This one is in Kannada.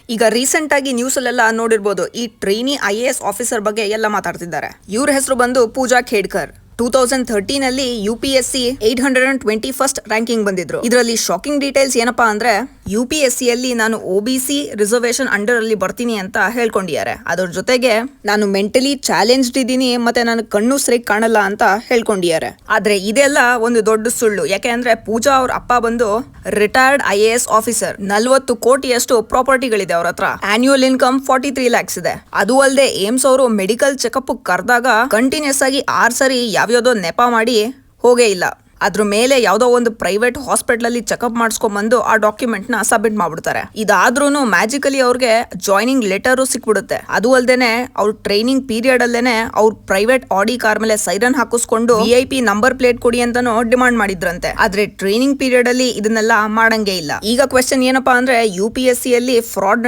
ಈಗ ರೀಸೆಂಟ್ ಆಗಿ ನ್ಯೂಸ್ ಅಲ್ಲೆಲ್ಲ ನೋಡಿರ್ಬೋದು, ಈ ಟ್ರೈನಿ IAS ಆಫೀಸರ್ ಬಗ್ಗೆ ಎಲ್ಲ ಮಾತಾಡ್ತಿದ್ದಾರೆ. ಇವ್ರ ಹೆಸರು ಬಂದು ಪೂಜಾ ಖೇಡ್ಕರ್. 2013 ಅಲ್ಲಿ UPSC 821st ರ್ಯಾಂಕಿಂಗ್ ಬಂದಿದ್ರು. ಇದರಲ್ಲಿ ಶಾಕಿಂಗ್ ಡೀಟೇಲ್ಸ್ ಏನಪ್ಪಾ ಅಂದ್ರೆ, UPSC ಅಲ್ಲಿ ನಾನು OBC ರಿಸರ್ವೇಶನ್ ಅಂಡರ್ ಅಲ್ಲಿ ಬರ್ತೀನಿ ಅಂತ ಹೇಳ್ಕೊಂಡಿದ್ದಾರೆ. ಅದ್ರ ಜೊತೆಗೆ ನಾನು ಮೆಂಟಲಿ ಚಾಲೆಂಜ್ಡ್ ಇದ್ದೀನಿ, ಮತ್ತೆ ನಾನು ಕಣ್ಣು ಸರಿ ಕಾಣಲ್ಲ ಅಂತ ಹೇಳ್ಕೊಂಡಿದ್ದಾರೆ. ಆದ್ರೆ ಇದೆಲ್ಲ ಒಂದು ದೊಡ್ಡ ಸುಳ್ಳು. ಯಾಕೆ ಅಂದ್ರೆ ಪೂಜಾ ಅವ್ರ ಅಪ್ಪ ಬಂದು ರಿಟೈರ್ಡ್ IAS ಆಫೀಸರ್. 40 ಕೋಟಿಯಷ್ಟು ಪ್ರಾಪರ್ಟಿಗಳಿದೆ ಅವ್ರ ಹತ್ರ. ಆನ್ಯುವಲ್ ಇನ್ಕಮ್ 43 lakhs ಇದೆ. ಅದು ಅಲ್ಲದೆ ಏಮ್ಸ್ ಅವರು ಮೆಡಿಕಲ್ ಚೆಕಪ್ ಕರೆದಾಗ ಕಂಟಿನ್ಯೂಸ್ ಆಗಿ 6 ಸರಿ ಯಾವ್ಯಾವ್ದೋ ನೆಪ ಮಾಡಿ ಹೋಗೇ ಇಲ್ಲ. ಅದ್ರ ಮೇಲೆ ಯಾವ್ದೋ ಒಂದು ಪ್ರೈವೇಟ್ ಹಾಸ್ಪಿಟಲ್ ಅಲ್ಲಿ ಚೆಕಪ್ ಮಾಡಿಸ್ಕೊಂಡ್ಬಂದು ಆ ಡಾಕ್ಯುಮೆಂಟ್ ನ ಸಬ್ಮಿಟ್ ಮಾಡ್ಬಿಡ್ತಾರೆ. ಇದಾದ್ರೂ ಮ್ಯಾಜಿಕಲಿ ಅವ್ರಿಗೆ ಜಾಯ್ನಿಂಗ್ ಲೆಟರ್ ಸಿಕ್ಬಿಡುತ್ತೆ. ಅದು ಅಲ್ದೇನೆ ಅವ್ರ ಟ್ರೈನಿಂಗ್ ಪೀರಿಯಡ್ ಅಲ್ಲೇನೆ ಅವ್ರ ಪ್ರೈವೇಟ್ ಆಡಿ ಕಾರ್ ಮೇಲೆ ಸೈರನ್ ಹಾಕಿಸ್ಕೊಂಡು VIP ನಂಬರ್ ಪ್ಲೇಟ್ ಕೊಡಿ ಅಂತಾನು ಡಿಮಾಂಡ್ ಮಾಡಿದ್ರಂತೆ. ಆದ್ರೆ ಟ್ರೈನಿಂಗ್ ಪೀರಿಯಡ್ ಅಲ್ಲಿ ಇದನ್ನೆಲ್ಲ ಮಾಡಂಗೇ ಇಲ್ಲ. ಈಗ ಕ್ವೆಶ್ಚನ್ ಏನಪ್ಪಾ ಅಂದ್ರೆ, UPSC ಅಲ್ಲಿ ಫ್ರಾಡ್